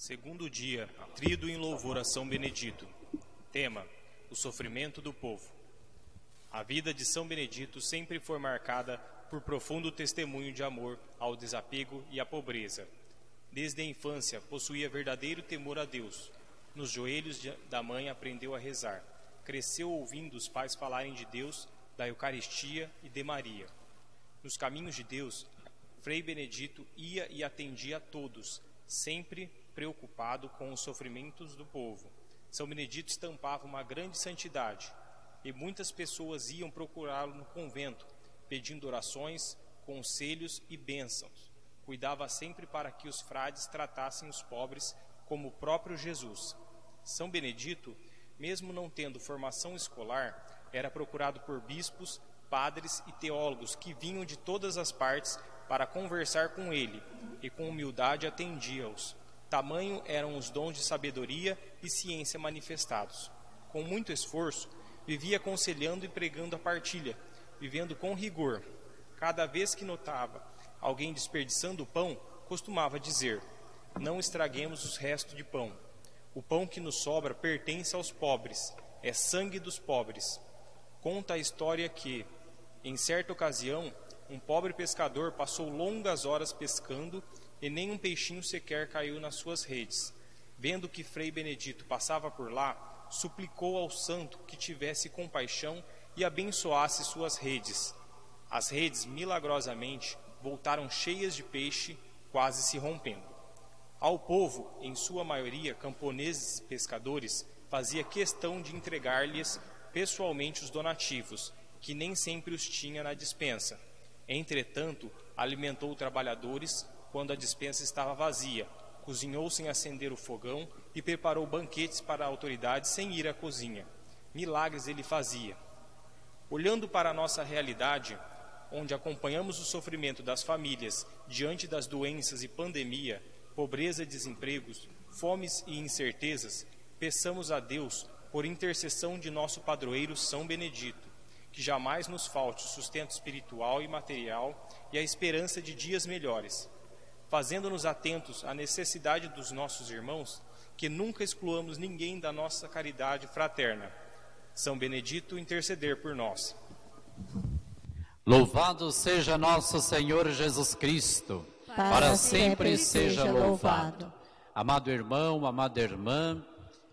Segundo dia, trido em louvor a São Benedito. Tema: o sofrimento do povo. A vida de São Benedito sempre foi marcada por profundo testemunho de amor ao desapego e à pobreza. Desde a infância, possuía verdadeiro temor a Deus. Nos joelhos da mãe aprendeu a rezar. Cresceu ouvindo os pais falarem de Deus, da Eucaristia e de Maria. Nos caminhos de Deus, Frei Benedito ia e atendia a todos, sempre preocupado com os sofrimentos do povo. São Benedito estampava uma grande santidade, e muitas pessoas iam procurá-lo no convento, pedindo orações, conselhos e bênçãos. Cuidava sempre para que os frades tratassem os pobres como o próprio Jesus. São Benedito, mesmo não tendo formação escolar, era procurado por bispos, padres e teólogos que vinham de todas as partes para conversar com ele, e com humildade atendia-os. Tamanho eram os dons de sabedoria e ciência manifestados. Com muito esforço, vivia aconselhando e pregando a partilha, vivendo com rigor. Cada vez que notava alguém desperdiçando o pão, costumava dizer: não estraguemos os restos de pão. O pão que nos sobra pertence aos pobres, é sangue dos pobres. Conta a história que, em certa ocasião, um pobre pescador passou longas horas pescando e nem um peixinho sequer caiu nas suas redes. Vendo que Frei Benedito passava por lá, suplicou ao santo que tivesse compaixão e abençoasse suas redes. As redes, milagrosamente, voltaram cheias de peixe, quase se rompendo. Ao povo, em sua maioria camponeses e pescadores, fazia questão de entregar-lhes pessoalmente os donativos, que nem sempre os tinha na despensa. Entretanto, alimentou trabalhadores quando a despensa estava vazia, cozinhou sem acender o fogão e preparou banquetes para a autoridade sem ir à cozinha. Milagres ele fazia. Olhando para a nossa realidade, onde acompanhamos o sofrimento das famílias diante das doenças e pandemia, pobreza e desempregos, fomes e incertezas, peçamos a Deus, por intercessão de nosso padroeiro São Benedito, que jamais nos falte o sustento espiritual e material e a esperança de dias melhores. Fazendo-nos atentos à necessidade dos nossos irmãos, que nunca excluamos ninguém da nossa caridade fraterna. São Benedito interceder por nós. Louvado seja nosso Senhor Jesus Cristo, para sempre seja louvado. Amado irmão, amada irmã,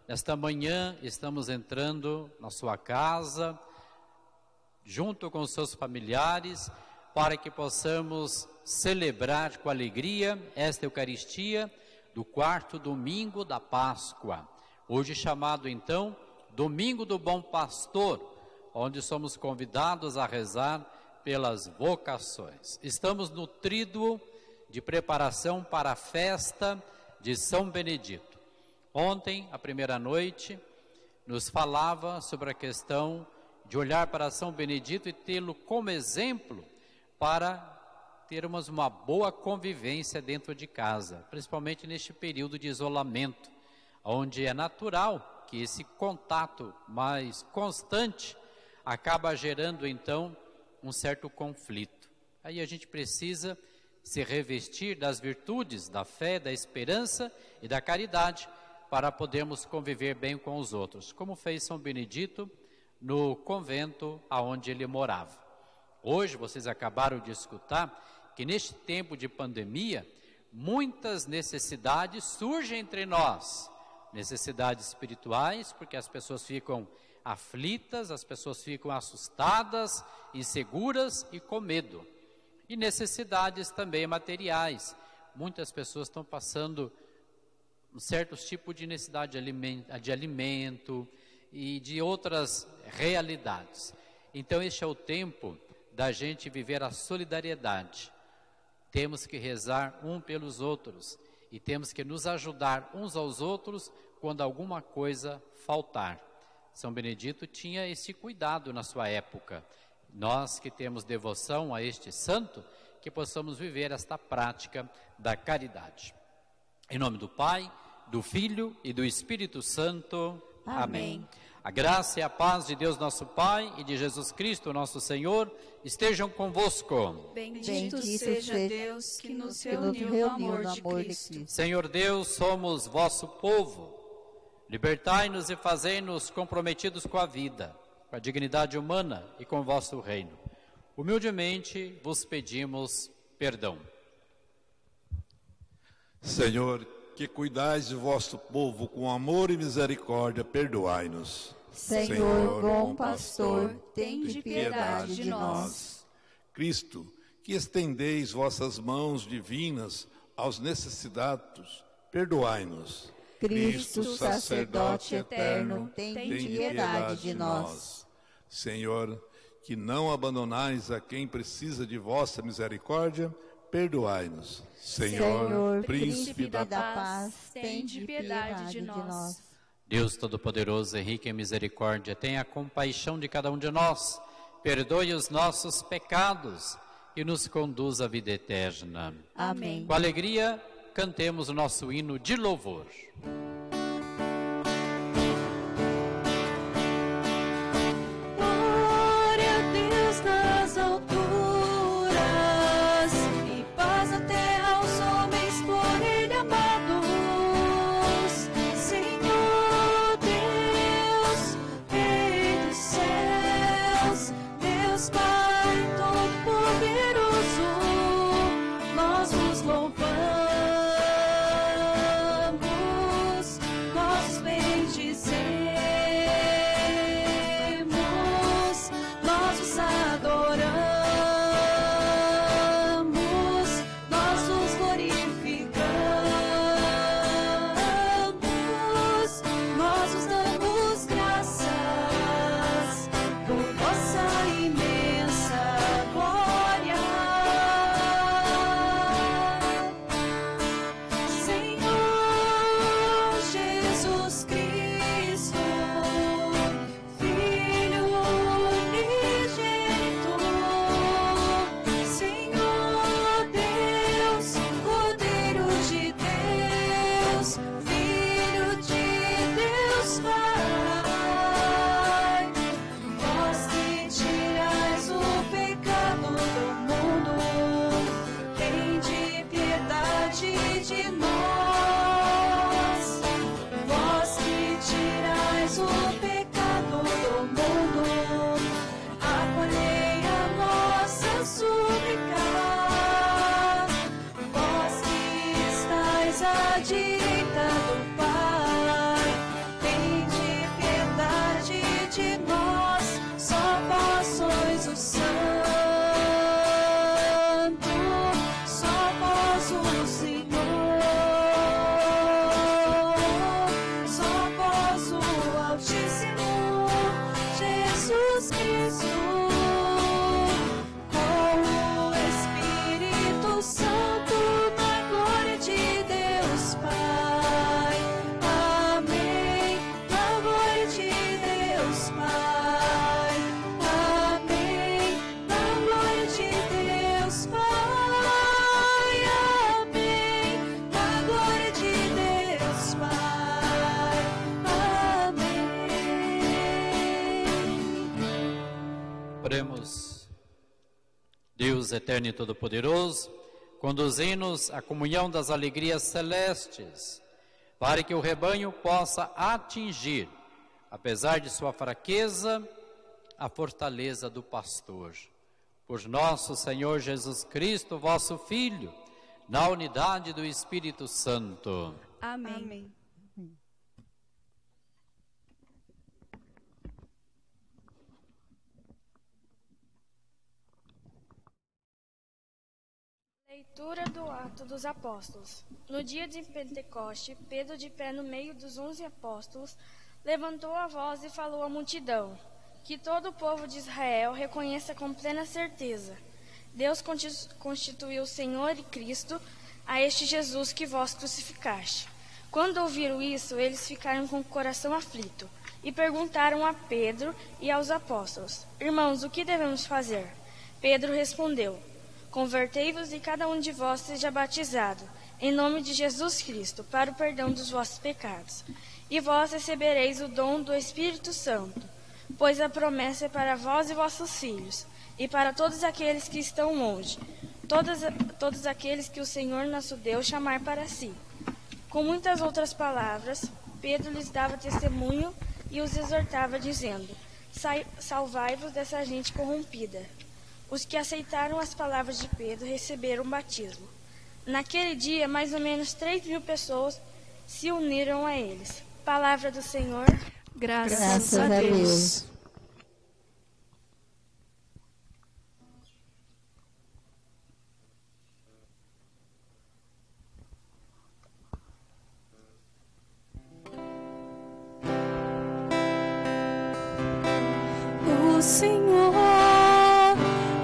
nesta manhã estamos entrando na sua casa, junto com seus familiares, para que possamos celebrar com alegria esta Eucaristia do quarto domingo da Páscoa. Hoje chamado então Domingo do Bom Pastor, onde somos convidados a rezar pelas vocações. Estamos no tríduo de preparação para a festa de São Benedito. Ontem, a primeira noite, nos falava sobre a questão de olhar para São Benedito e tê-lo como exemplo para termos uma boa convivência dentro de casa, principalmente neste período de isolamento, onde é natural que esse contato mais constante acaba gerando então um certo conflito. Aí a gente precisa se revestir das virtudes da fé, da esperança e da caridade para podermos conviver bem com os outros, como fez São Benedito no convento aonde ele morava. Hoje vocês acabaram de escutar que neste tempo de pandemia, muitas necessidades surgem entre nós. Necessidades espirituais, porque as pessoas ficam aflitas, as pessoas ficam assustadas, inseguras e com medo. E necessidades também materiais. Muitas pessoas estão passando um certo tipo de necessidade de alimento e de outras realidades. Então este é o tempo da gente viver a solidariedade. Temos que rezar um pelos outros e temos que nos ajudar uns aos outros quando alguma coisa faltar. São Benedito tinha esse cuidado na sua época. Nós que temos devoção a este santo, que possamos viver esta prática da caridade. Em nome do Pai, do Filho e do Espírito Santo. Amém. A graça e a paz de Deus nosso Pai e de Jesus Cristo nosso Senhor estejam convosco. Bendito seja Deus que nos reuniu no amor de Cristo. Senhor Deus, somos vosso povo. Libertai-nos e fazei-nos comprometidos com a vida, com a dignidade humana e com o vosso reino. Humildemente vos pedimos perdão. Senhor, que cuidais de vosso povo com amor e misericórdia, perdoai-nos. Senhor, bom pastor, tende piedade de nós. Cristo, que estendeis vossas mãos divinas aos necessitados, perdoai-nos. Cristo, sacerdote eterno, tende piedade de nós. Senhor, que não abandonais a quem precisa de vossa misericórdia, perdoai-nos. Senhor, príncipe da paz, tende piedade de nós. Deus Todo-Poderoso, rico em misericórdia, tenha compaixão de cada um de nós, perdoe os nossos pecados e nos conduz à vida eterna. Amém. Com alegria, cantemos o nosso hino de louvor. Glória a Deus nas alturas e paz na terra aos homens por Ele amados. Senhor Deus, Rei dos céus, Deus Pai Todo-Poderoso, nós vos louvamos, nós vos bendizemos, nós vos adoramos, nós vos glorificamos, nós vos damos graças por vossa imensa glória. Senhor Jesus Cristo, Filho unigênito, Senhor Deus, Cordeiro de Deus, Filho de Deus Pai, vós que tirais o pecado do mundo, tende piedade de nós. Vós que tirais o pecado do mundo, acolhei a nossa súplica. Vós que estais à direita do Pai, tende piedade de nós. Só vós sois o Santo, só vós o Senhor, só vós o Altíssimo, Jesus Cristo, com o Espírito Santo, na glória de Deus Pai. Amém. Na glória de Deus Pai. Amém. Na glória de Deus Pai. Amém. Na glória de Deus Pai. Amém. Oremos. Deus eterno e todo-poderoso, conduzi-nos à comunhão das alegrias celestes, para que o rebanho possa atingir, apesar de sua fraqueza, a fortaleza do pastor. Por nosso Senhor Jesus Cristo, vosso Filho, na unidade do Espírito Santo. Amém. Leitura do Atos dos Apóstolos. No dia de Pentecoste, Pedro, de pé no meio dos 11 apóstolos, levantou a voz e falou à multidão: que todo o povo de Israel reconheça com plena certeza: Deus constituiu Senhor e Cristo a este Jesus que vós crucificaste. Quando ouviram isso, eles ficaram com o coração aflito e perguntaram a Pedro e aos apóstolos: Irmãos, o que devemos fazer? Pedro respondeu: Convertei-vos e cada um de vós seja batizado, em nome de Jesus Cristo, para o perdão dos vossos pecados. e vós recebereis o dom do Espírito Santo, pois a promessa é para vós e vossos filhos, e para todos aqueles que estão longe, todos aqueles que o Senhor nosso Deus chamar para si. Com muitas outras palavras, Pedro lhes dava testemunho e os exortava, dizendo: Salvai-vos dessa gente corrompida. Os que aceitaram as palavras de Pedro receberam o batismo. Naquele dia, mais ou menos 3.000 pessoas se uniram a eles. Palavra do Senhor. Graças a Deus. O Senhor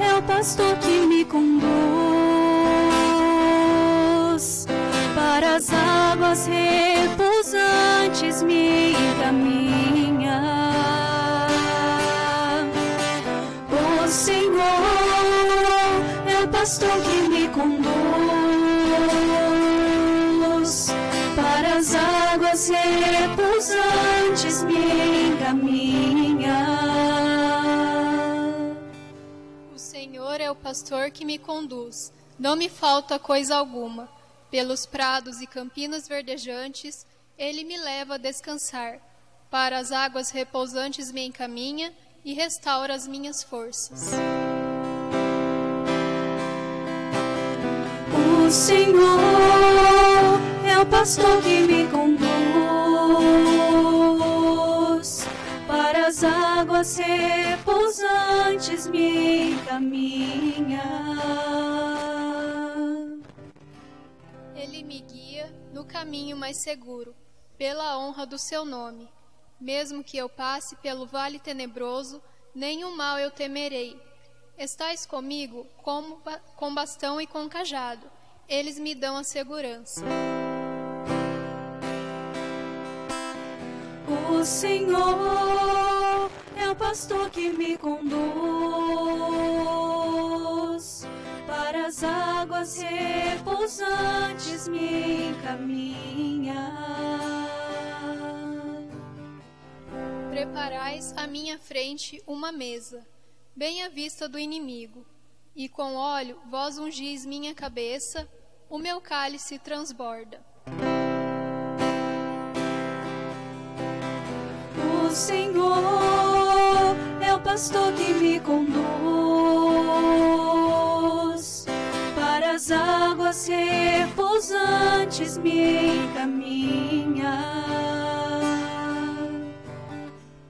é o pastor que me conduz para as águas repousantes, me encaminha. O Senhor é o pastor que me conduz para as águas repousantes, me encaminha. O Senhor é o pastor que me conduz, não me falta coisa alguma. Pelos prados e campinas verdejantes, ele me leva a descansar. Para as águas repousantes me encaminha e restaura as minhas forças. O Senhor é o pastor que me conduz para as águas repousantes, me encaminha. Ele me guia no caminho mais seguro, pela honra do seu nome. Mesmo que eu passe pelo vale tenebroso, nenhum mal eu temerei. Estais comigo com bastão e com cajado. Eles me dão a segurança. O Senhor é o pastor que me conduz para as águas repousantes, me encaminha. Preparais à minha frente uma mesa, bem à vista do inimigo, e com óleo vós ungis minha cabeça, o meu cálice transborda. O Senhor é o pastor que me conduz para as águas repousantes, me encaminha.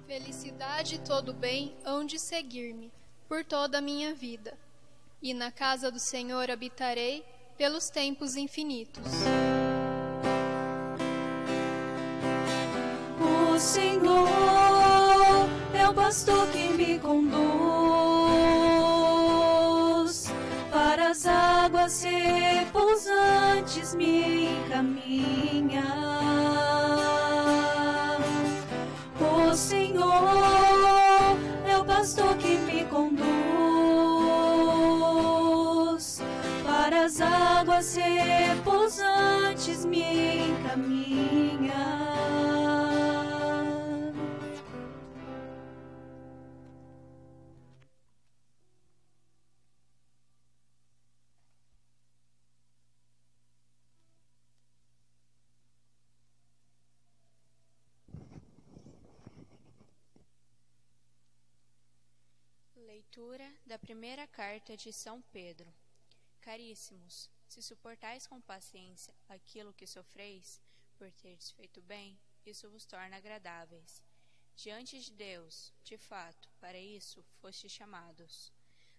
Felicidade e todo bem hão de seguir-me por toda a minha vida, e na casa do Senhor habitarei pelos tempos infinitos. O Senhor é o pastor que me conduz para as águas repousantes, me encaminha. O Senhor é o pastor que me conduz para as águas repousantes, me encaminha. Leitura da primeira carta de São Pedro. Caríssimos, se suportais com paciência aquilo que sofreis, por teres feito bem, isso vos torna agradáveis. Diante de Deus, de fato, para isso fostes chamados.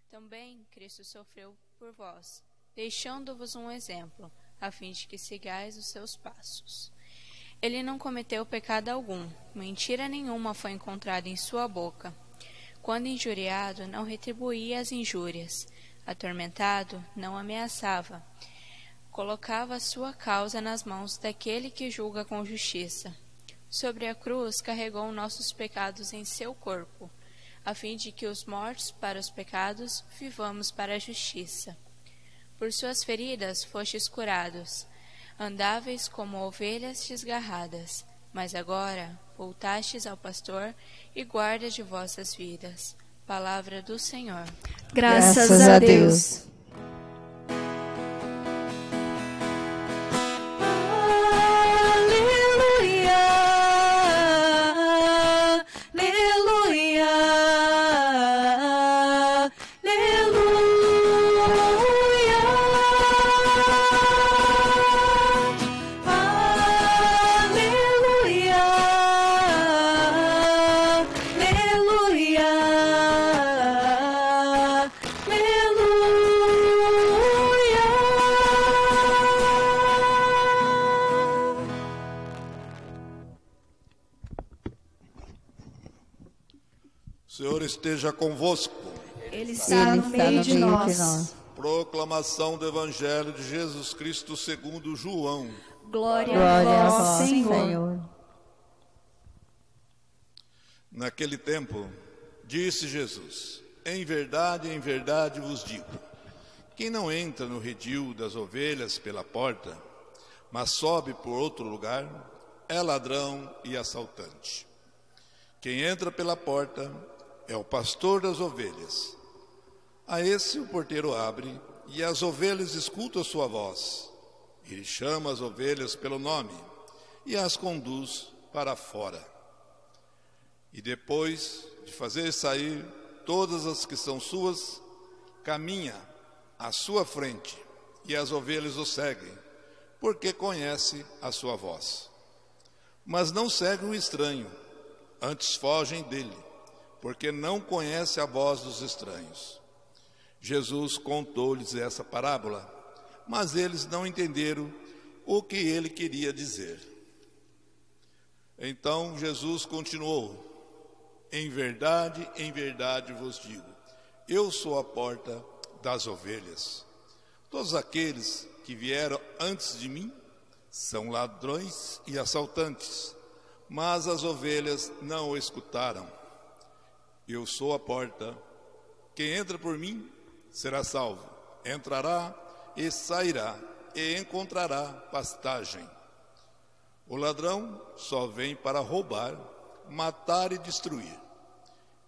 Também Cristo sofreu por vós, deixando-vos um exemplo, a fim de que sigais os seus passos. Ele não cometeu pecado algum, mentira nenhuma foi encontrada em sua boca. Quando injuriado, não retribuía as injúrias. Atormentado, não ameaçava. Colocava a sua causa nas mãos daquele que julga com justiça. Sobre a cruz carregou nossos pecados em seu corpo, a fim de que os mortos para os pecados vivamos para a justiça. Por suas feridas fostes curados. Andáveis como ovelhas desgarradas, Mas agora voltastes ao pastor e guarda de vossas vidas. Palavra do Senhor. Graças a Deus. Esteja convosco. Ele está no meio de nós. Proclamação do Evangelho de Jesus Cristo segundo João. Glória a vós, Senhor. Naquele tempo, disse Jesus: em verdade vos digo, quem não entra no redil das ovelhas pela porta, mas sobe por outro lugar, é ladrão e assaltante. Quem entra pela porta é o pastor das ovelhas. A esse o porteiro abre, e as ovelhas escutam a sua voz. Ele chama as ovelhas pelo nome e as conduz para fora. E depois de fazer sair todas as que são suas, caminha à sua frente, e as ovelhas o seguem, porque conhece a sua voz. Mas não seguem o estranho, antes fogem dele, porque não conhece a voz dos estranhos. Jesus contou-lhes essa parábola, mas eles não entenderam o que ele queria dizer. Então Jesus continuou: em verdade vos digo, eu sou a porta das ovelhas. Todos aqueles que vieram antes de mim são ladrões e assaltantes, mas as ovelhas não o escutaram. Eu sou a porta. Quem entra por mim será salvo. Entrará e sairá e encontrará pastagem. O ladrão só vem para roubar, matar e destruir.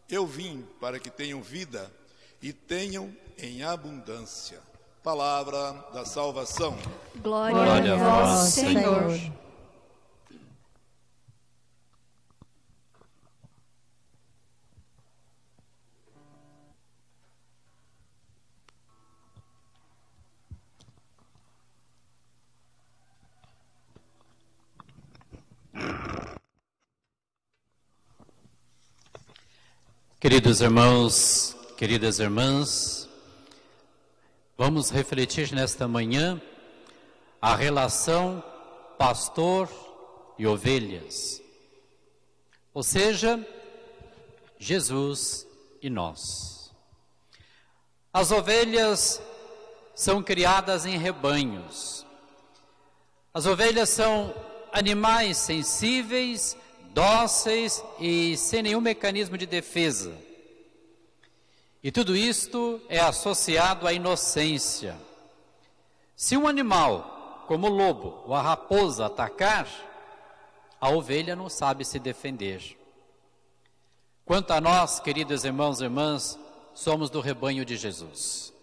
Eu vim para que tenham vida e tenham em abundância. Palavra da salvação. Glória a vós, Senhor. Queridos irmãos, queridas irmãs, vamos refletir nesta manhã a relação pastor e ovelhas, ou seja, Jesus e nós. As ovelhas são criadas em rebanhos. As ovelhas são animais sensíveis, dóceis e sem nenhum mecanismo de defesa. E tudo isto é associado à inocência. Se um animal, como o lobo ou a raposa, atacar, a ovelha não sabe se defender. Quanto a nós, queridos irmãos e irmãs, somos do rebanho de Jesus.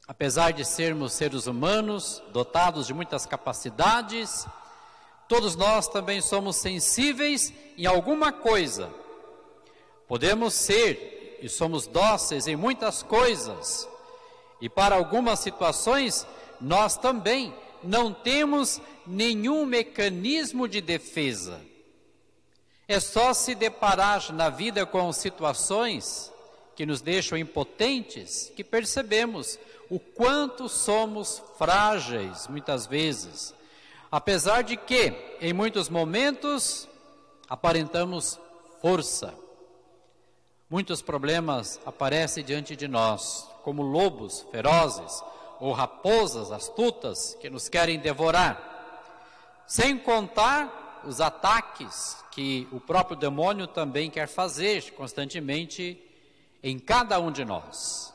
Apesar de sermos seres humanos, dotados de muitas capacidades, todos nós também somos sensíveis em alguma coisa. Podemos ser e somos dóceis em muitas coisas. E para algumas situações, nós também não temos nenhum mecanismo de defesa. É só se deparar na vida com situações que nos deixam impotentes, que percebemos o quanto somos frágeis, muitas vezes. Apesar de que, em muitos momentos, aparentamos força. Muitos problemas aparecem diante de nós, como lobos ferozes ou raposas astutas que nos querem devorar. Sem contar os ataques que o próprio demônio também quer fazer constantemente em cada um de nós.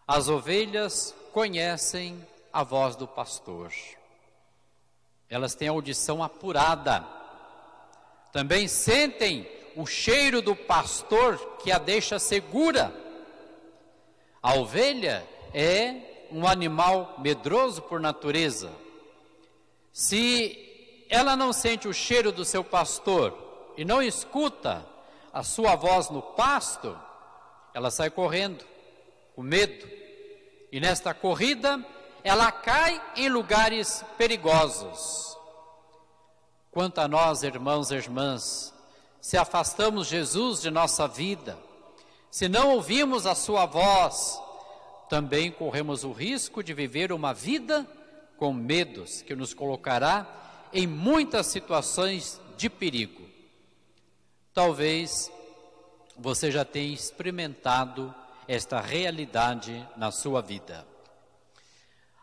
As ovelhas conhecem a voz do pastor. Elas têm audição apurada também sentem o cheiro do pastor que a deixa segura. A ovelha é um animal medroso por natureza. Se ela não sente o cheiro do seu pastor e não escuta a sua voz no pasto, ela sai correndo, com medo. E nesta corrida, ela cai em lugares perigosos. Quanto a nós, irmãos e irmãs, se afastamos Jesus de nossa vida, se não ouvimos a sua voz, também corremos o risco de viver uma vida com medos, que nos colocará em muitas situações de perigo. Talvez você já tenha experimentado esta realidade na sua vida.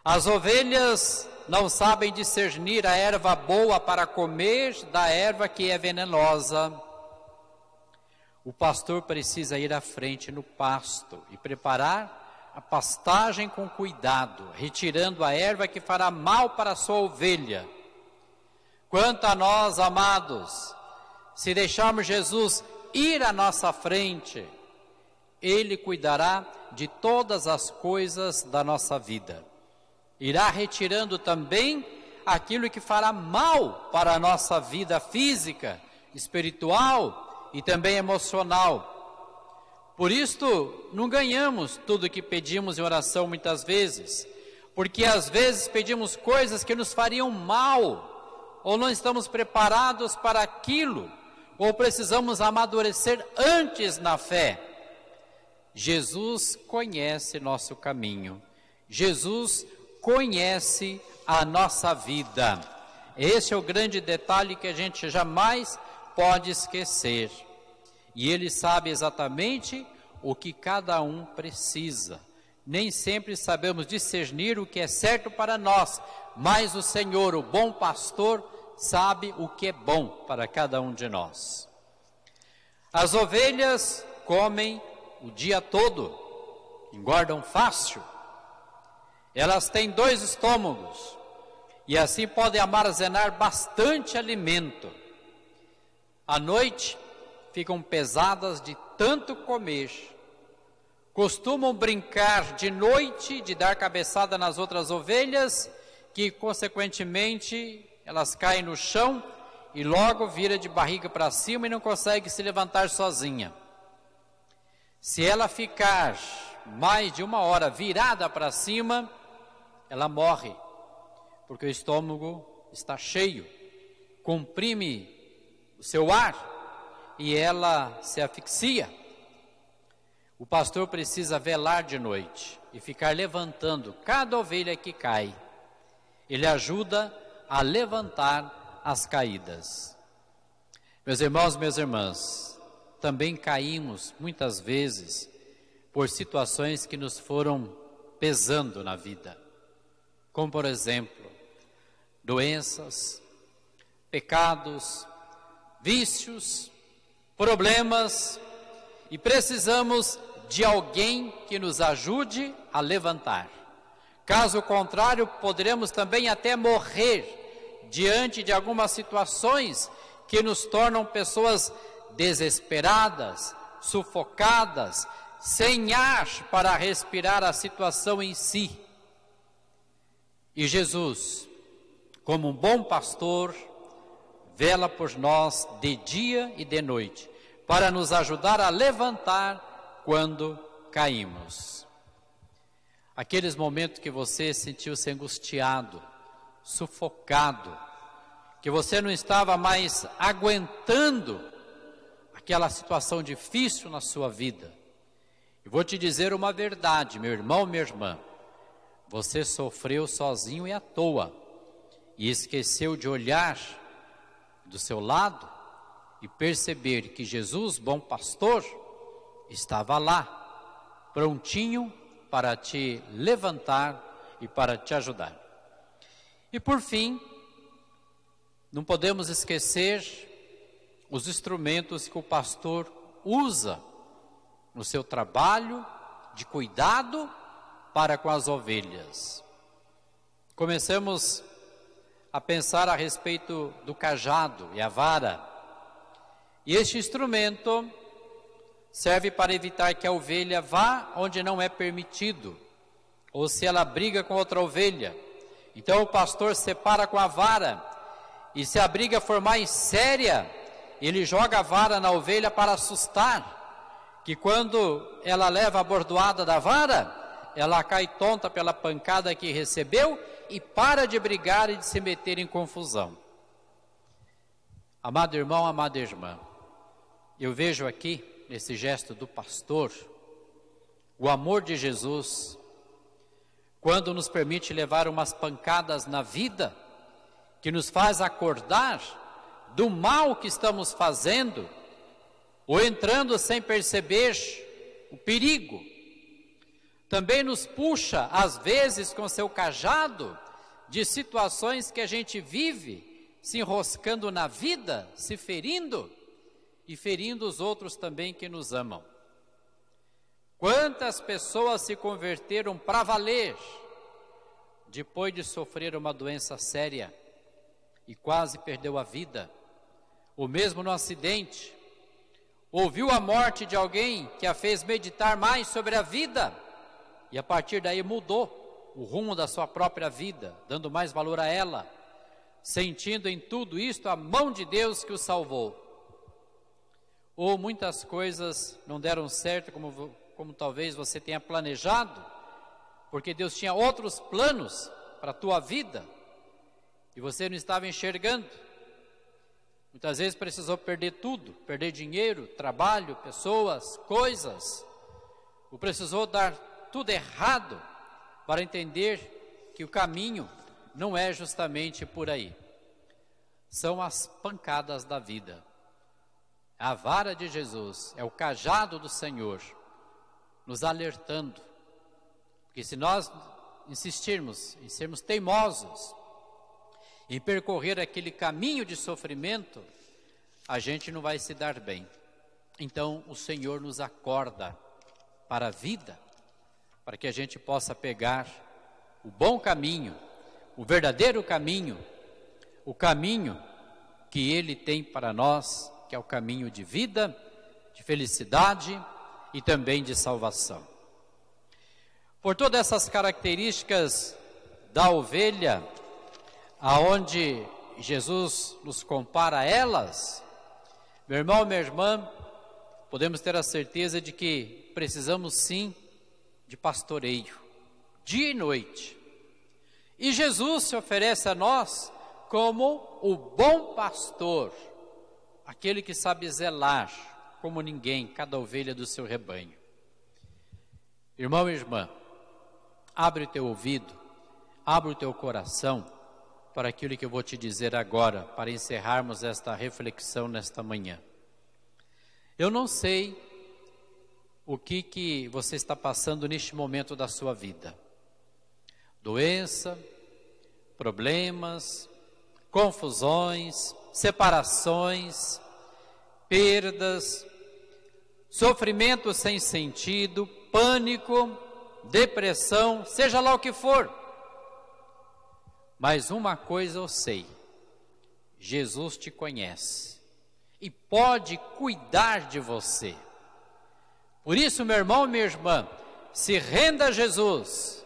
As ovelhas não sabem discernir a erva boa para comer da erva que é venenosa. O pastor precisa ir à frente no pasto e preparar a pastagem com cuidado, retirando a erva que fará mal para a sua ovelha. Quanto a nós, amados, se deixarmos Jesus ir à nossa frente, Ele cuidará de todas as coisas da nossa vida. Irá retirando também aquilo que fará mal para a nossa vida física, espiritual e também emocional. Por isto, não ganhamos tudo o que pedimos em oração muitas vezes, porque às vezes pedimos coisas que nos fariam mal, ou não estamos preparados para aquilo, ou precisamos amadurecer antes na fé. Jesus conhece nosso caminho, Jesus conhece a nossa vida. Esse é o grande detalhe que a gente jamais pode esquecer. E Ele sabe exatamente o que cada um precisa. Nem sempre sabemos discernir o que é certo para nós, mas o Senhor, o bom pastor, sabe o que é bom para cada um de nós. As ovelhas comem o dia todo, engordam fácil. Elas têm 2 estômagos e assim podem armazenar bastante alimento. À noite ficam pesadas de tanto comer. Costumam brincar de noite, de dar cabeçada nas outras ovelhas, que consequentemente elas caem no chão e logo vira de barriga para cima e não consegue se levantar sozinha. Se ela ficar mais de 1 hora virada para cima, ela morre, porque o estômago está cheio, comprime o seu ar e ela se asfixia. O pastor precisa velar de noite e ficar levantando cada ovelha que cai. Ele ajuda a levantar as caídas. Meus irmãos, minhas irmãs, também caímos muitas vezes por situações que nos foram pesando na vida, como por exemplo, doenças, pecados, vícios, problemas, e precisamos de alguém que nos ajude a levantar. Caso contrário, poderemos também até morrer diante de algumas situações que nos tornam pessoas desesperadas, sufocadas, sem ar para respirar a situação em si. E Jesus, como um bom pastor, vela por nós de dia e de noite, para nos ajudar a levantar quando caímos. Aqueles momentos que você sentiu-se angustiado, sufocado, que você não estava mais aguentando aquela situação difícil na sua vida. Eu vou te dizer uma verdade, meu irmão, minha irmã. Você sofreu sozinho e à toa, e esqueceu de olhar do seu lado e perceber que Jesus, bom pastor, estava lá, prontinho para te levantar e para te ajudar. E por fim, não podemos esquecer os instrumentos que o pastor usa no seu trabalho de cuidado para com as ovelhas. Comecemos a pensar a respeito do cajado e a vara. E este instrumento serve para evitar que a ovelha vá onde não é permitido, ou se ela briga com outra ovelha. Então o pastor separa com a vara, e se a briga for mais séria, ele joga a vara na ovelha para assustar, que quando ela leva a bordoada da vara, ela cai tonta pela pancada que recebeu e para de brigar e de se meter em confusão. Amado irmão, amada irmã, eu vejo aqui, nesse gesto do pastor, o amor de Jesus, quando nos permite levar umas pancadas na vida, que nos faz acordar do mal que estamos fazendo, ou entrando sem perceber o perigo. Também nos puxa, às vezes, com seu cajado, de situações que a gente vive, se enroscando na vida, se ferindo, e ferindo os outros também que nos amam. Quantas pessoas se converteram para valer, depois de sofrer uma doença séria, e quase perdeu a vida, ou mesmo no acidente, ouviu a morte de alguém que a fez meditar mais sobre a vida, e a partir daí mudou o rumo da sua própria vida, dando mais valor a ela, sentindo em tudo isto a mão de Deus que o salvou. Ou muitas coisas não deram certo como talvez você tenha planejado, porque Deus tinha outros planos para a tua vida, e você não estava enxergando. Muitas vezes precisou perder tudo, perder dinheiro, trabalho, pessoas, coisas, ou precisou dar tudo errado para entender que o caminho não é justamente por aí. São as pancadas da vida. A vara de Jesus é o cajado do Senhor, nos alertando, porque se nós insistirmos em sermos teimosos, em percorrer aquele caminho de sofrimento, a gente não vai se dar bem. Então o Senhor nos acorda para a vida, para que a gente possa pegar o bom caminho, o verdadeiro caminho, o caminho que Ele tem para nós, que é o caminho de vida, de felicidade e também de salvação. Por todas essas características da ovelha, aonde Jesus nos compara a elas, meu irmão, minha irmã, podemos ter a certeza de que precisamos sim de pastoreio, dia e noite. E Jesus se oferece a nós como o bom pastor, aquele que sabe zelar como ninguém cada ovelha do seu rebanho. Irmão e irmã, abre o teu ouvido, abre o teu coração para aquilo que eu vou te dizer agora, para encerrarmos esta reflexão nesta manhã. Eu não sei o que você está passando neste momento da sua vida. Doença, problemas, confusões, separações, perdas, sofrimento sem sentido, pânico, depressão, seja lá o que for. Mas uma coisa eu sei, Jesus te conhece e pode cuidar de você. Por isso, meu irmão e minha irmã, se renda a Jesus,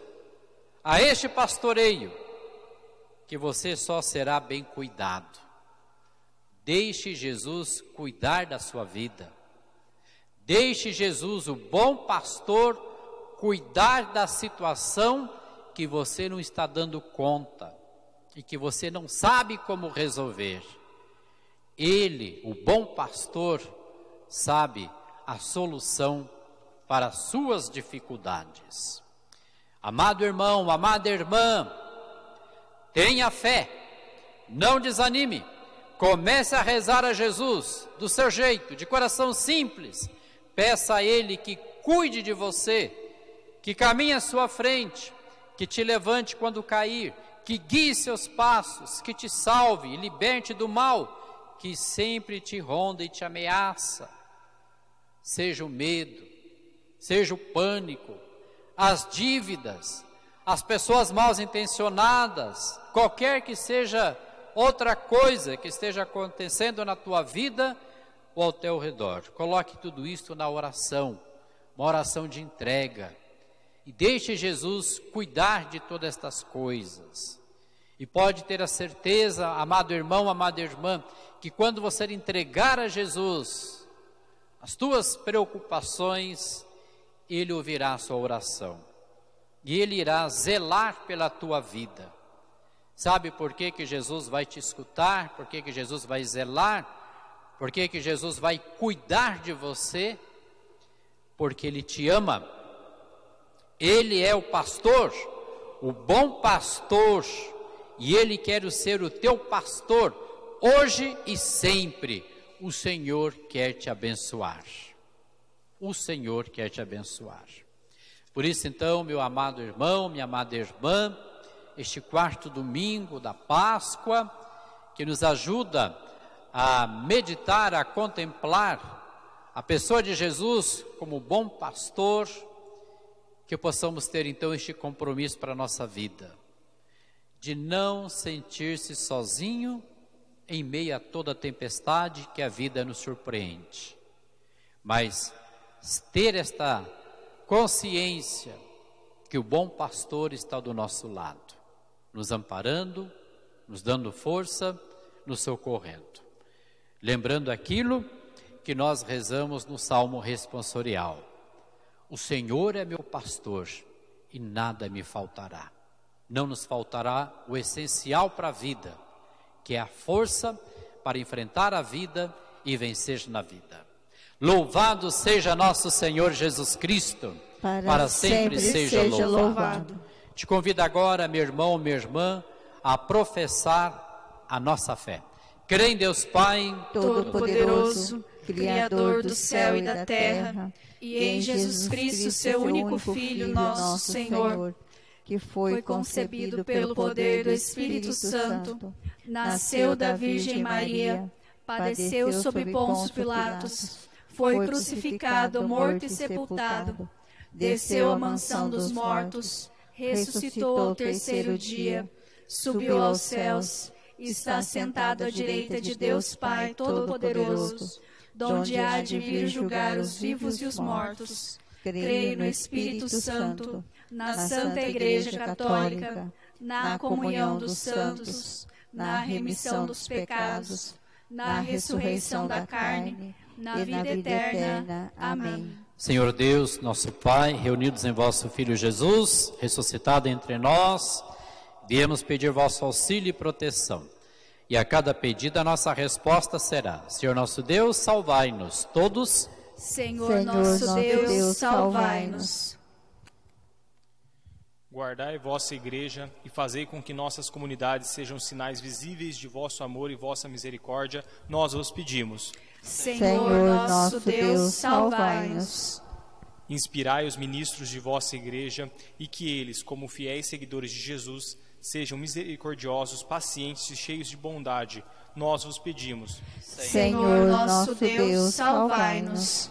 a este pastoreio, que você só será bem cuidado. Deixe Jesus cuidar da sua vida. Deixe Jesus, o bom pastor, cuidar da situação que você não está dando conta e que você não sabe como resolver. Ele, o bom pastor, sabe a solução para as suas dificuldades. Amado irmão, amada irmã, tenha fé, não desanime, comece a rezar a Jesus do seu jeito, de coração simples, peça a Ele que cuide de você, que caminhe à sua frente, que te levante quando cair, que guie seus passos, que te salve e liberte do mal, que sempre te ronda e te ameaça. Seja o medo, seja o pânico, as dívidas, as pessoas mal intencionadas, qualquer que seja outra coisa que esteja acontecendo na tua vida, ou ao teu redor. Coloque tudo isso na oração, uma oração de entrega. E deixe Jesus cuidar de todas estas coisas. E pode ter a certeza, amado irmão, amada irmã, que quando você entregar a Jesus as tuas preocupações, Ele ouvirá a sua oração. E Ele irá zelar pela tua vida. Sabe por que que Jesus vai te escutar? Por que que Jesus vai zelar? Por que que Jesus vai cuidar de você? Porque Ele te ama. Ele é o pastor, o bom pastor, e Ele quer ser o teu pastor, hoje e sempre. O Senhor quer te abençoar. O Senhor quer te abençoar. Por isso, então, meu amado irmão, minha amada irmã, este quarto domingo da Páscoa, que nos ajuda a meditar, a contemplar a pessoa de Jesus como bom pastor, que possamos ter então este compromisso para a nossa vida, de não sentir-se sozinho em meio a toda a tempestade que a vida nos surpreende, mas ter esta consciência que o bom pastor está do nosso lado, nos amparando, nos dando força, nos socorrendo. Lembrando aquilo que nós rezamos no Salmo responsorial: o Senhor é meu pastor e nada me faltará. Não nos faltará o essencial para a vida, que é a força para enfrentar a vida e vencer na vida. Louvado seja nosso Senhor Jesus Cristo, para sempre seja louvado. Te convido agora, meu irmão, minha irmã, a professar a nossa fé. Crê em Deus Pai Todo-Poderoso, Criador do céu e da terra, e em Jesus Cristo, seu único Filho, nosso Senhor, que foi concebido pelo poder do Espírito Santo, nasceu da Virgem Maria, padeceu sob Pôncio Pilatos, foi crucificado, morto e sepultado, desceu à mansão dos mortos, ressuscitou ao terceiro dia, subiu aos céus, está sentado à direita de Deus Pai Todo-Poderoso, donde há de vir julgar os vivos e os mortos. Creio no Espírito Santo, na Santa Igreja Católica, na comunhão dos santos, na remissão dos pecados, na ressurreição da carne, na vida eterna. Amém. Senhor Deus, nosso Pai, reunidos em vosso Filho Jesus, ressuscitado entre nós, viemos pedir vosso auxílio e proteção. E a cada pedido a nossa resposta será: Senhor nosso Deus, salvai-nos todos. Senhor nosso Deus, salvai-nos. Guardai vossa igreja e fazei com que nossas comunidades sejam sinais visíveis de vosso amor e vossa misericórdia, nós vos pedimos. Senhor nosso Deus, salvai-nos. Inspirai os ministros de vossa igreja e que eles, como fiéis seguidores de Jesus, sejam misericordiosos, pacientes e cheios de bondade, nós vos pedimos. Senhor nosso Deus, salvai-nos.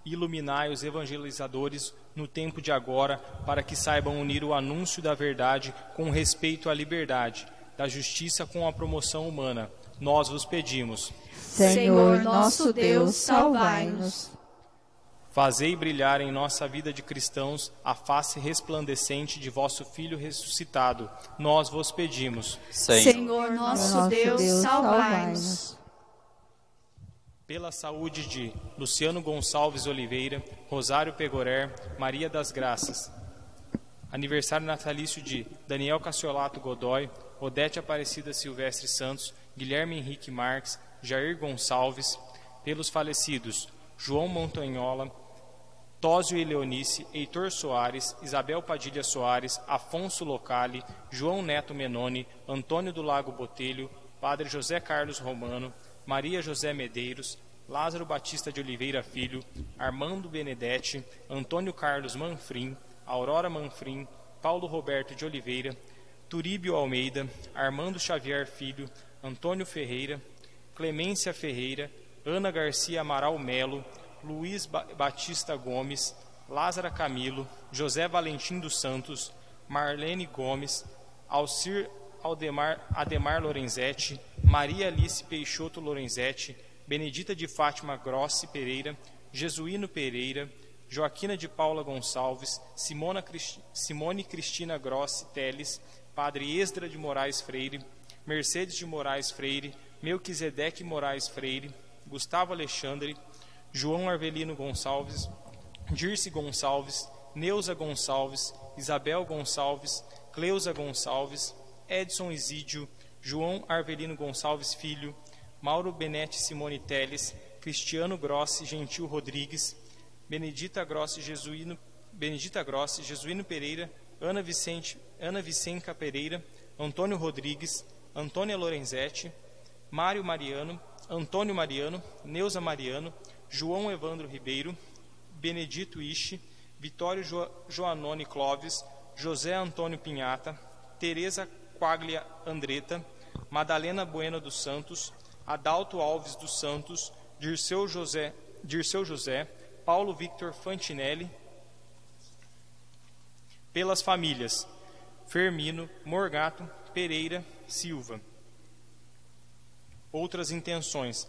Iluminai os evangelizadores no tempo de agora, para que saibam unir o anúncio da verdade com respeito à liberdade, da justiça com a promoção humana, nós vos pedimos. Senhor nosso Deus, salvai-nos. Fazei brilhar em nossa vida de cristãos a face resplandecente de vosso Filho ressuscitado, nós vos pedimos. Senhor nosso Deus, salvai-nos. Pela saúde de Luciano Gonçalves Oliveira, Rosário Pegorer, Maria das Graças. Aniversário natalício de Daniel Cassiolato Godoy, Odete Aparecida Silvestre Santos, Guilherme Henrique Marques, Jair Gonçalves. Pelos falecidos João Montanhola, Tósio e Leonice, Heitor Soares, Isabel Padilha Soares, Afonso Locali, João Neto Menoni, Antônio do Lago Botelho, Padre José Carlos Romano, Maria José Medeiros, Lázaro Batista de Oliveira Filho, Armando Benedetti, Antônio Carlos Manfrim, Aurora Manfrim, Paulo Roberto de Oliveira, Turíbio Almeida, Armando Xavier Filho, Antônio Ferreira, Clemência Ferreira, Ana Garcia Amaral Melo, Luiz Batista Gomes, Lázara Camilo, José Valentim dos Santos, Marlene Gomes, Alcir Ademar Lorenzetti, Maria Alice Peixoto Lorenzetti, Benedita de Fátima Grossi Pereira, Jesuíno Pereira, Joaquina de Paula Gonçalves, Simone Cristina Grossi Teles, Padre Esdra de Moraes Freire, Mercedes de Moraes Freire, Melquisedeque Moraes Freire, Gustavo Alexandre, João Arvelino Gonçalves, Dirce Gonçalves, Neuza Gonçalves, Isabel Gonçalves, Cleusa Gonçalves, Edson Isídio, João Arvelino Gonçalves Filho, Mauro Benete Simone Teles, Cristiano Grossi Gentil Rodrigues, Benedita Grossi Jesuíno Pereira, Ana Vicenca Pereira, Antônio Rodrigues, Antônia Lorenzetti, Mário Mariano, Antônio Mariano, Neuza Mariano, João Evandro Ribeiro, Benedito Ishi, Vitório Joanone Clóvis, José Antônio Pinhata, Tereza Quaglia Andretta, Madalena Bueno dos Santos, Adalto Alves dos Santos, Dirceu José, Paulo Victor Fantinelli, pelas famílias Fermino, Morgato, Pereira, Silva. Outras intenções: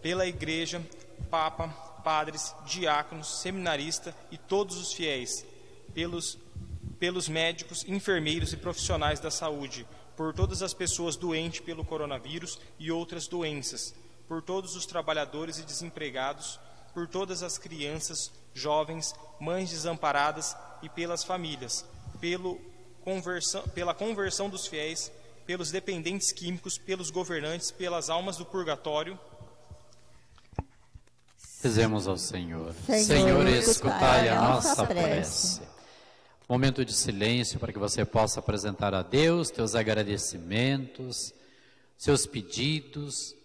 pela Igreja, Papa, padres, diáconos, seminarista e todos os fiéis, pelos médicos, enfermeiros e profissionais da saúde, por todas as pessoas doentes pelo coronavírus e outras doenças, por todos os trabalhadores e desempregados, por todas as crianças, jovens, mães desamparadas e pelas famílias, pela conversão dos fiéis, pelos dependentes químicos, pelos governantes, pelas almas do purgatório. Dizemos ao Senhor: Senhor, escutai a nossa prece. Momento de silêncio para que você possa apresentar a Deus teus agradecimentos, seus pedidos,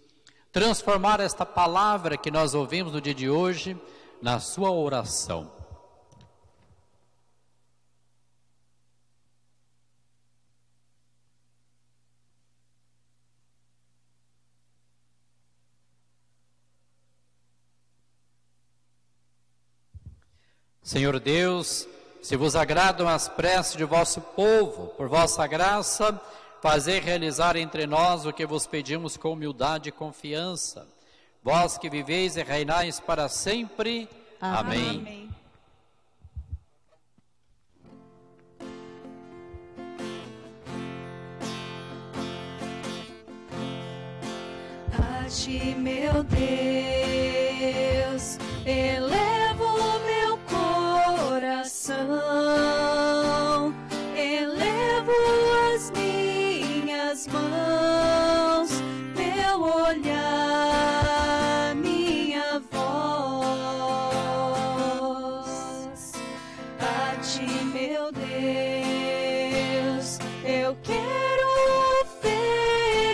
transformar esta palavra que nós ouvimos no dia de hoje na sua oração. Senhor Deus, se vos agradam as preces de vosso povo, por vossa graça, fazei realizar entre nós o que vos pedimos com humildade e confiança. Vós que viveis e reinais para sempre. Amém. A ti, meu Deus, elevo o meu coração, elevo as minhas mãos, meu olhar, minha voz. A ti, meu Deus, eu quero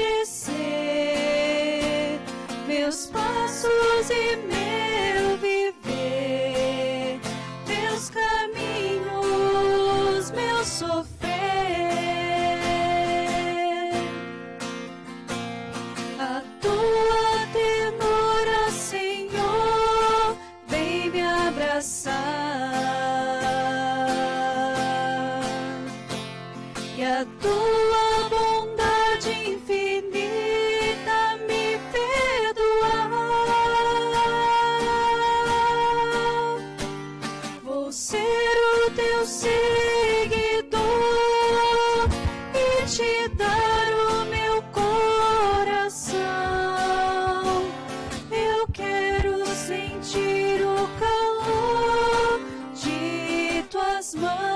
oferecer meus passos e meu viver, meus caminhos, meu sofrer. A tua ternura, Senhor, vem me abraçar, e a tua bondade infinita me perdoar. Vou ser o teu seguidor e te dar o meu coração. Eu quero sentir o calor de tuas mãos.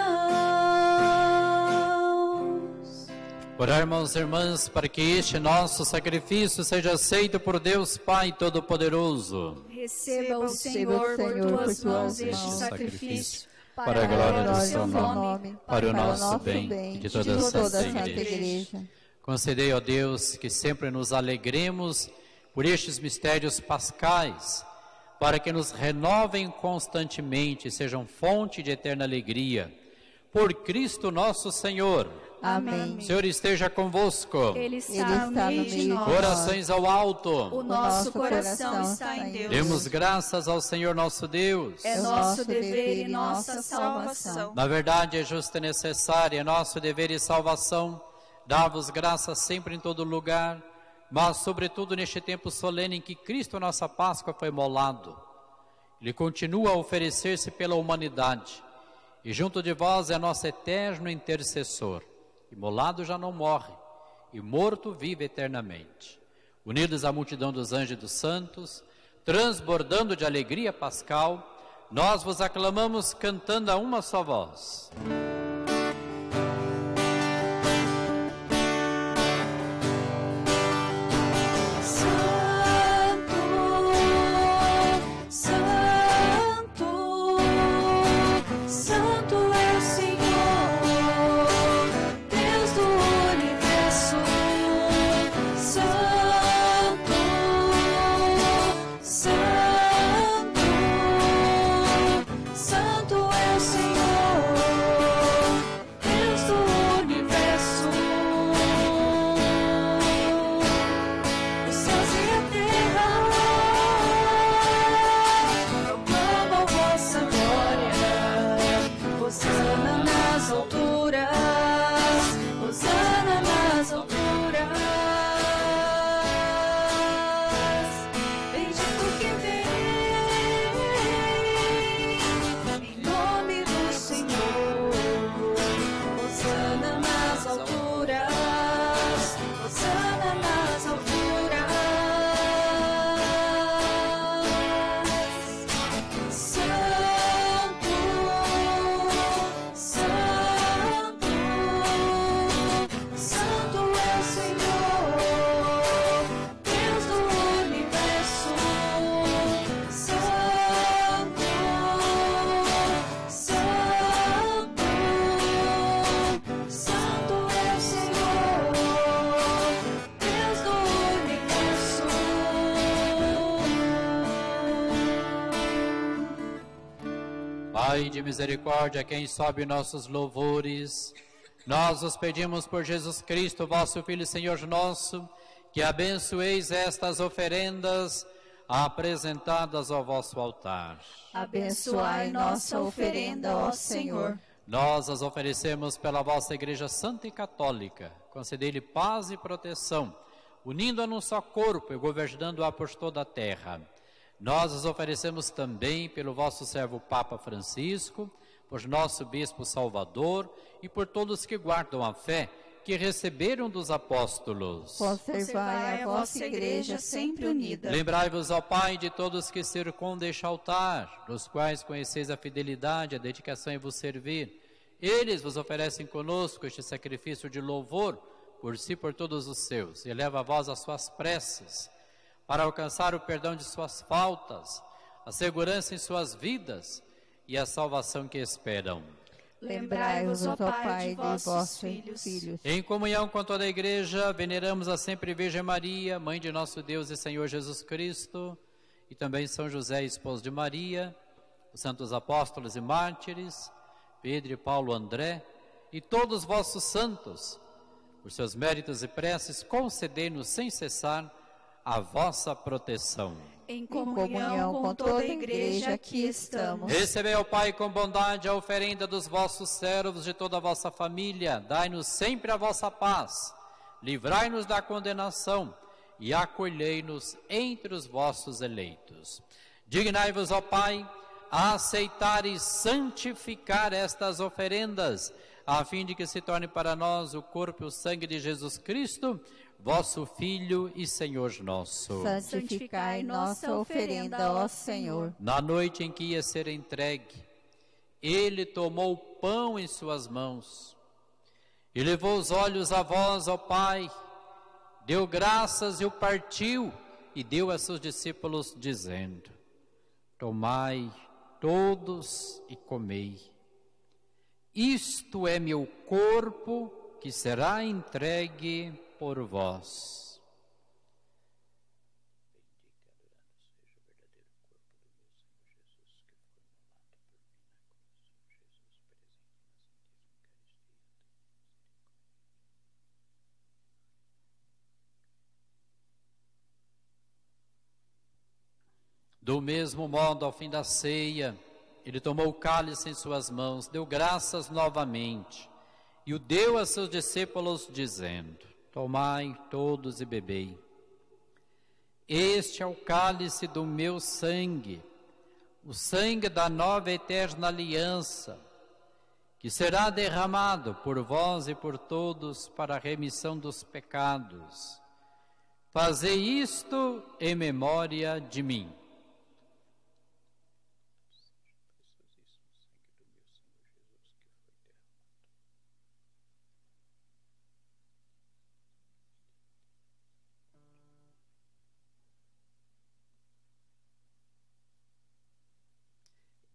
Orar, irmãos e irmãs, para que este nosso sacrifício seja aceito por Deus Pai Todo-Poderoso. Receba o Senhor por tuas mãos este sacrifício, para a glória do seu nome, para o nosso bem e de toda a Santa Igreja. Concedei, ó Deus, que sempre nos alegremos por estes mistérios pascais, para que nos renovem constantemente e sejam fonte de eterna alegria. Por Cristo nosso Senhor. Amém. O Senhor esteja convosco. Ele está no meio de nós. Corações ao alto. O nosso coração está em Deus. Demos graças ao Senhor nosso Deus. É nosso dever e nossa salvação. Na verdade, é justo e necessário, é nosso dever e salvação. Dá-vos graças sempre em todo lugar, mas sobretudo neste tempo solene em que Cristo, nossa Páscoa, foi imolado. Ele continua a oferecer-se pela humanidade, e junto de vós é nosso eterno intercessor. Imolado já não morre, e morto vive eternamente. Unidos à multidão dos anjos e dos santos, transbordando de alegria pascal, nós vos aclamamos cantando a uma só voz. Pai de misericórdia, a quem sobe nossos louvores, nós os pedimos por Jesus Cristo, vosso Filho e Senhor nosso, que abençoeis estas oferendas apresentadas ao vosso altar. Abençoai nossa oferenda, ó Senhor. Nós as oferecemos pela vossa Igreja Santa e Católica. Concedei-lhe paz e proteção, unindo-a num só corpo e governando-a por toda a terra. Nós as oferecemos também pelo vosso servo Papa Francisco, por nosso Bispo Salvador e por todos que guardam a fé que receberam dos apóstolos. Conservai a vossa Igreja sempre unida. Lembrai-vos, ó Pai, de todos que circundam este altar, dos quais conheceis a fidelidade, a dedicação em vos servir. Eles vos oferecem conosco este sacrifício de louvor, por si e por todos os seus. Eleva a vós as suas preces, para alcançar o perdão de suas faltas, a segurança em suas vidas e a salvação que esperam. Lembrai-vos, ó Pai, de vossos filhos. Em comunhão com toda a Igreja, veneramos a sempre Virgem Maria, Mãe de nosso Deus e Senhor Jesus Cristo, e também São José, esposo de Maria, os santos apóstolos e mártires, Pedro e Paulo, André, e todos os vossos santos. Por seus méritos e preces, concedei-nos sem cessar a vossa proteção. Em comunhão com toda a Igreja aqui estamos. Recebei, ó Pai, com bondade a oferenda dos vossos servos, de toda a vossa família. Dai-nos sempre a vossa paz. Livrai-nos da condenação e acolhei-nos entre os vossos eleitos. Dignai-vos, ó Pai, a aceitar e santificar estas oferendas, a fim de que se torne para nós o corpo e o sangue de Jesus Cristo, vosso Filho e Senhor nosso. Santificai nossa oferenda, ó Senhor. Na noite em que ia ser entregue, ele tomou o pão em suas mãos e levou os olhos a vós, ó Pai, deu graças e o partiu e deu a seus discípulos, dizendo: tomai todos e comei. Isto é meu corpo que será entregue por vós. Do mesmo modo, ao fim da ceia, ele tomou o cálice em suas mãos, deu graças novamente e o deu a seus discípulos, dizendo: tomai todos e bebei. Este é o cálice do meu sangue, o sangue da nova e eterna aliança, que será derramado por vós e por todos para a remissão dos pecados. Fazei isto em memória de mim.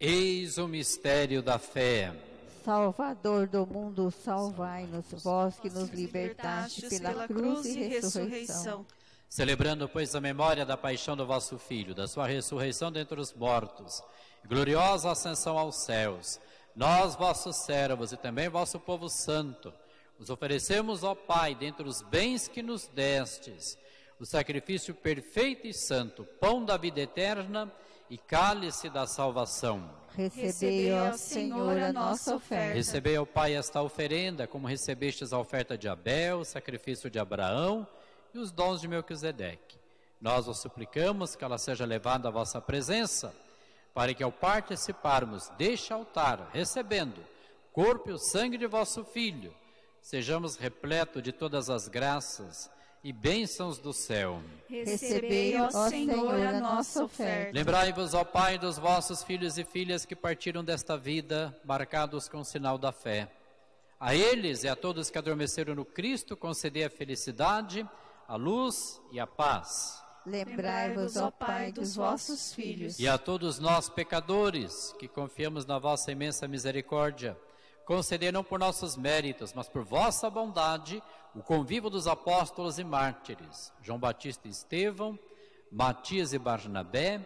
Eis o mistério da fé. Salvador do mundo, salvai-nos, vós que nos libertaste pela cruz e ressurreição. Celebrando, pois, a memória da paixão do vosso Filho, da sua ressurreição dentre os mortos, gloriosa ascensão aos céus, nós, vossos servos e também vosso povo santo, os oferecemos, ó Pai, dentre os bens que nos destes, o sacrifício perfeito e santo, pão da vida eterna e cálice da salvação. Recebei, ó Senhor, a nossa oferta. Recebei, ó Pai, esta oferenda, como recebestes a oferta de Abel, o sacrifício de Abraão e os dons de Melquisedeque. Nós vos suplicamos que ela seja levada à vossa presença, para que ao participarmos deste altar, recebendo corpo e o sangue de vosso Filho, sejamos repletos de todas as graças e bênçãos do céu. Recebei, ó Senhor, a nossa oferta. Lembrai-vos, ó Pai, dos vossos filhos e filhas que partiram desta vida, marcados com o sinal da fé. A eles e a todos que adormeceram no Cristo, concedei a felicidade, a luz e a paz. Lembrai-vos, ó Pai, dos vossos filhos. E a todos nós, pecadores, que confiamos na vossa imensa misericórdia, concedei não por nossos méritos, mas por vossa bondade, o convívio dos apóstolos e mártires, João Batista e Estevão, Matias e Barnabé,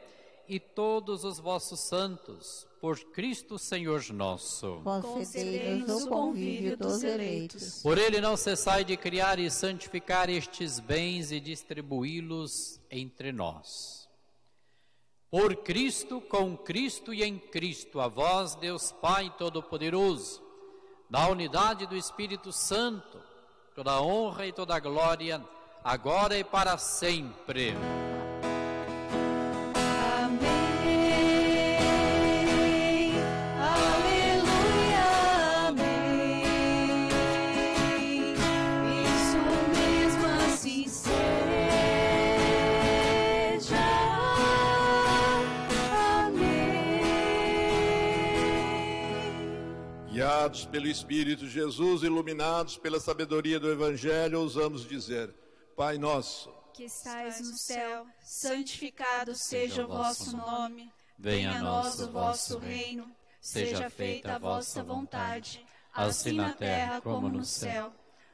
e todos os vossos santos, por Cristo Senhor nosso. Concedei-nos o convívio dos eleitos. Por ele não cessai de criar e santificar estes bens e distribuí-los entre nós. Por Cristo, com Cristo e em Cristo, a vós, Deus Pai Todo-Poderoso, na unidade do Espírito Santo, toda a honra e toda a glória, agora e para sempre. Amém. Aleluia. Amém. Isso mesmo assim seja. Amém. Guiados pelo Espírito Jesus, iluminados pela sabedoria do Evangelho, ousamos dizer: Pai nosso, que estais no céu, santificado seja o vosso nome. Venha a nós o vosso reino. Seja feita a vossa vontade, assim na terra como no céu.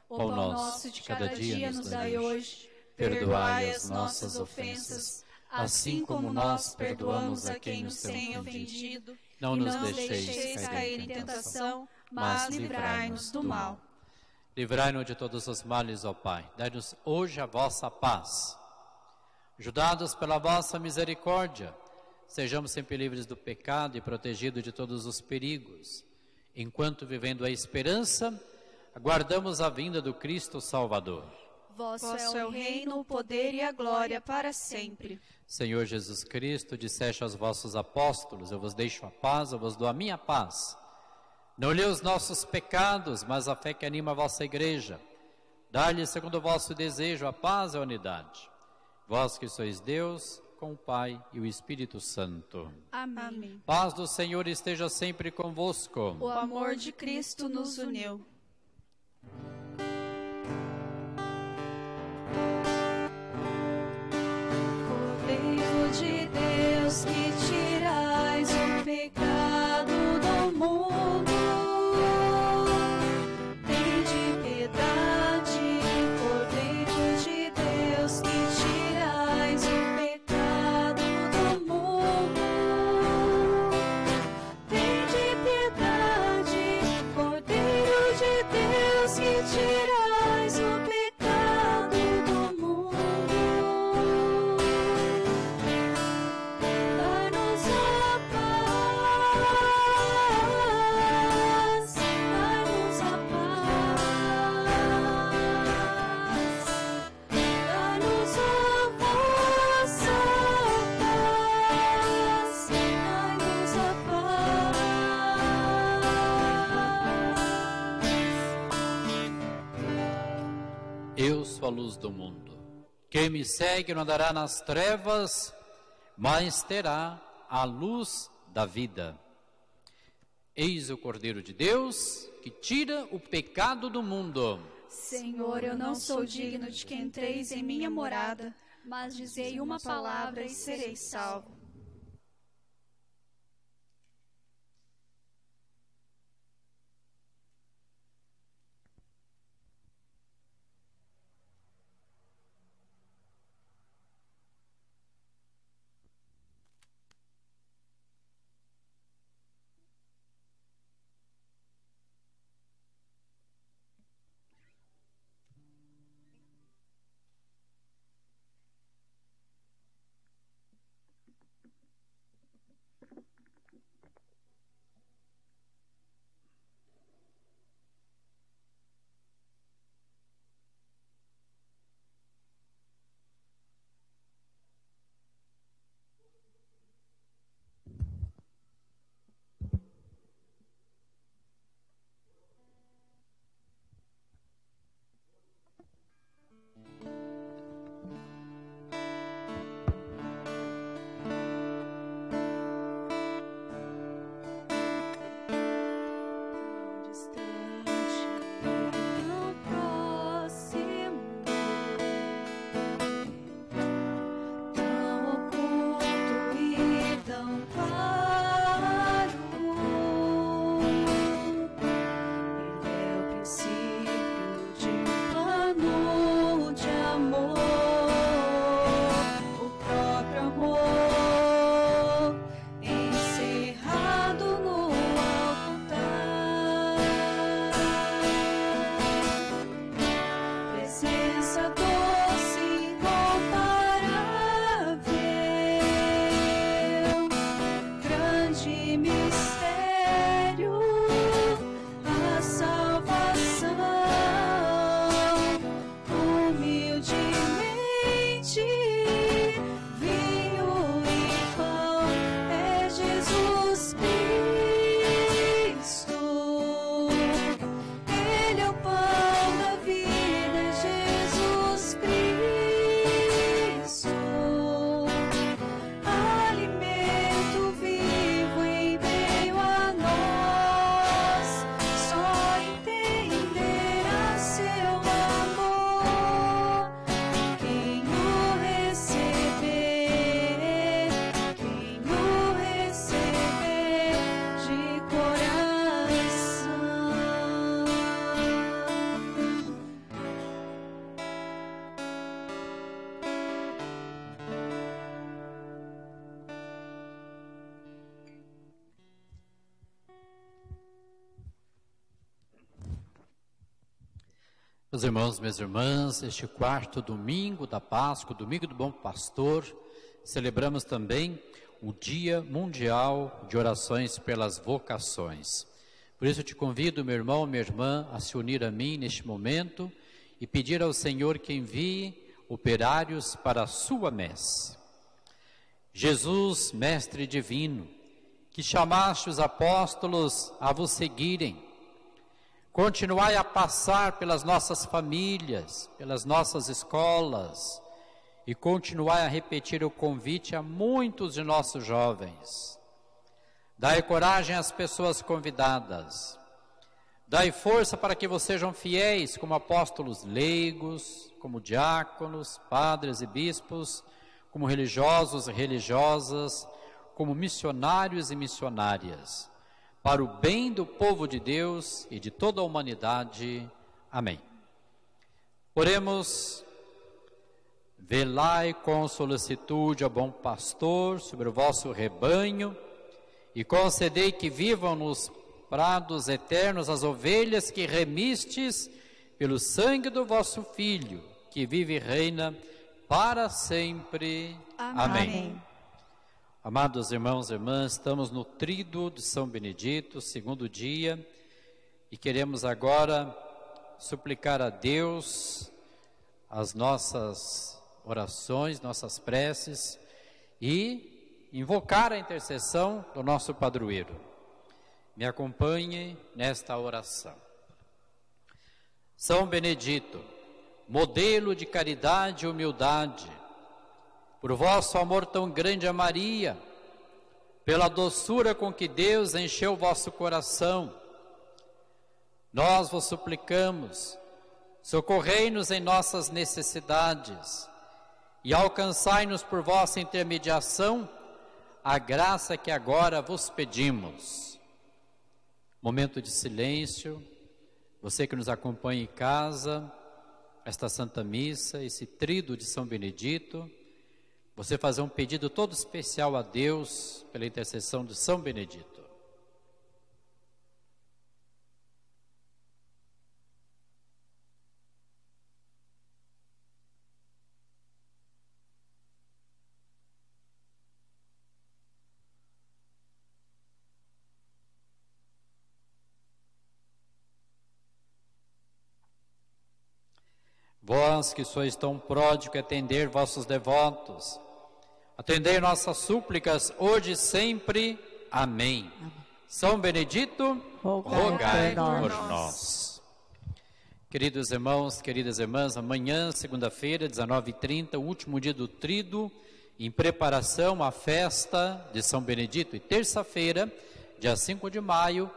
O pão nosso de cada dia nos dai hoje. Perdoai as nossas ofensas, assim como nós perdoamos a quem nos tem ofendido. Não E nos não deixeis cair em tentação, mas livrai-nos do mal. Livrai-nos de todos os males, ó Pai. Dai-nos hoje a vossa paz. Ajudados pela vossa misericórdia, sejamos sempre livres do pecado e protegidos de todos os perigos. Enquanto, vivendo a esperança, aguardamos a vinda do Cristo Salvador. Vosso é o reino, o poder e a glória para sempre. Senhor Jesus Cristo, disseste aos vossos apóstolos: eu vos deixo a paz, eu vos dou a minha paz. Não olhei os nossos pecados, mas a fé que anima a vossa igreja. Dai-lhe, segundo o vosso desejo, a paz e a unidade. Vós que sois Deus, com o Pai e o Espírito Santo. Amém. Paz do Senhor esteja sempre convosco. O amor de Cristo nos uniu. Cordeiro de Deus, que tirais o pecado do mundo, tende piedade. Cordeiro de Deus, que tirais o pecado do mundo, tende piedade. Cordeiro de Deus, que tirais sou a luz do mundo. Quem me segue não andará nas trevas, mas terá a luz da vida. Eis o Cordeiro de Deus, que tira o pecado do mundo. Senhor, eu não sou digno de que entreis em minha morada, mas dizei uma palavra e serei salvo. Meus irmãos, minhas irmãs, este quarto domingo da Páscoa, domingo do Bom Pastor, celebramos também o Dia Mundial de Orações pelas Vocações. Por isso eu te convido, meu irmão, minha irmã, a se unir a mim neste momento e pedir ao Senhor que envie operários para a sua messe. Jesus, Mestre Divino, que chamaste os apóstolos a vos seguirem, continuai a passar pelas nossas famílias, pelas nossas escolas, e continuai a repetir o convite a muitos de nossos jovens. Dai coragem às pessoas convidadas. Dai força para que vocês sejam fiéis como apóstolos leigos, como diáconos, padres e bispos, como religiosos e religiosas, como missionários e missionárias, para o bem do povo de Deus e de toda a humanidade. Amém. Oremos. Velai com solicitude, ó bom pastor, sobre o vosso rebanho, e concedei que vivam nos prados eternos as ovelhas que remistes pelo sangue do vosso Filho, que vive e reina para sempre. Amém. Amém. Amados irmãos e irmãs, estamos no Tríduo de São Benedito, segundo dia, e queremos agora suplicar a Deus as nossas orações, nossas preces, e invocar a intercessão do nosso padroeiro. Me acompanhe nesta oração. São Benedito, modelo de caridade e humildade, por vosso amor tão grande a Maria, pela doçura com que Deus encheu o vosso coração, nós vos suplicamos, socorrei-nos em nossas necessidades e alcançai-nos por vossa intermediação a graça que agora vos pedimos. Momento de silêncio, você que nos acompanha em casa, esta Santa Missa, esse tríduo de São Benedito, você fazer um pedido todo especial a Deus pela intercessão de São Benedito. Vós que sois tão pródigo em atender vossos devotos, atendei nossas súplicas hoje e sempre. Amém. São Benedito, rogai por nós. Queridos irmãos, queridas irmãs, amanhã, segunda-feira, 19h30, o último dia do tríduo, em preparação à festa de São Benedito. E terça-feira, dia 5 de maio,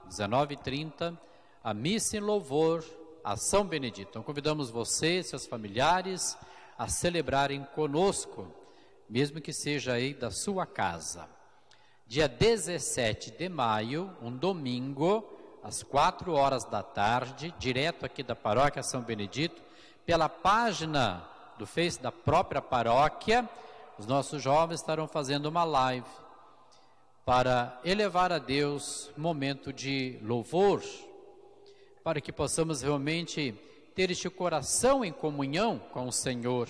19h30, a missa em louvor a São Benedito. Então convidamos você, seus familiares, a celebrarem conosco, mesmo que seja aí da sua casa. Dia 17 de maio, um domingo, às 4h da tarde, direto aqui da Paróquia São Benedito, pela página do Face da própria paróquia, os nossos jovens estarão fazendo uma live para elevar a Deus um momento de louvor, para que possamos realmente ter este coração em comunhão com o Senhor.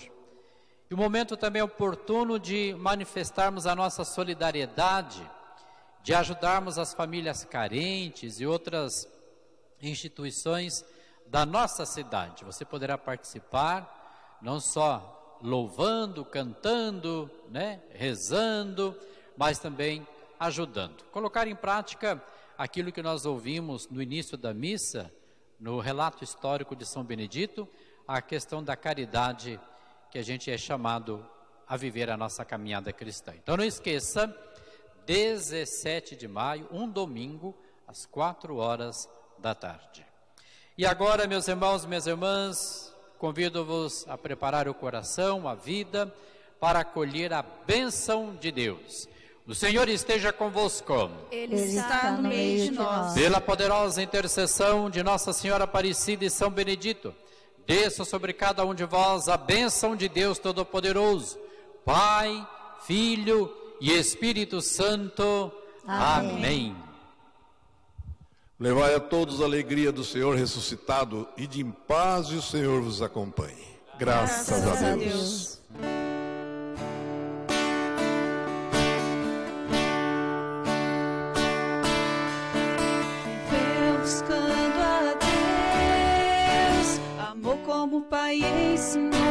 E o momento também oportuno de manifestarmos a nossa solidariedade, de ajudarmos as famílias carentes e outras instituições da nossa cidade. Você poderá participar, não só louvando, cantando, rezando, mas também ajudando. Colocar em prática aquilo que nós ouvimos no início da missa, no relato histórico de São Benedito, a questão da caridade que a gente é chamado a viver a nossa caminhada cristã. Então não esqueça, 17 de maio, um domingo, às 4h da tarde. E agora, meus irmãos, minhas irmãs, convido-vos a preparar o coração, a vida, para acolher a bênção de Deus. O Senhor esteja convosco. Ele está no meio de nós. Pela poderosa intercessão de Nossa Senhora Aparecida e São Benedito, desça sobre cada um de vós a bênção de Deus Todo-Poderoso, Pai, Filho e Espírito Santo. Amém. Levai a todos a alegria do Senhor ressuscitado, e de paz o Senhor vos acompanhe. Graças a Deus. Buscando a Deus, amor como o Pai ensinou.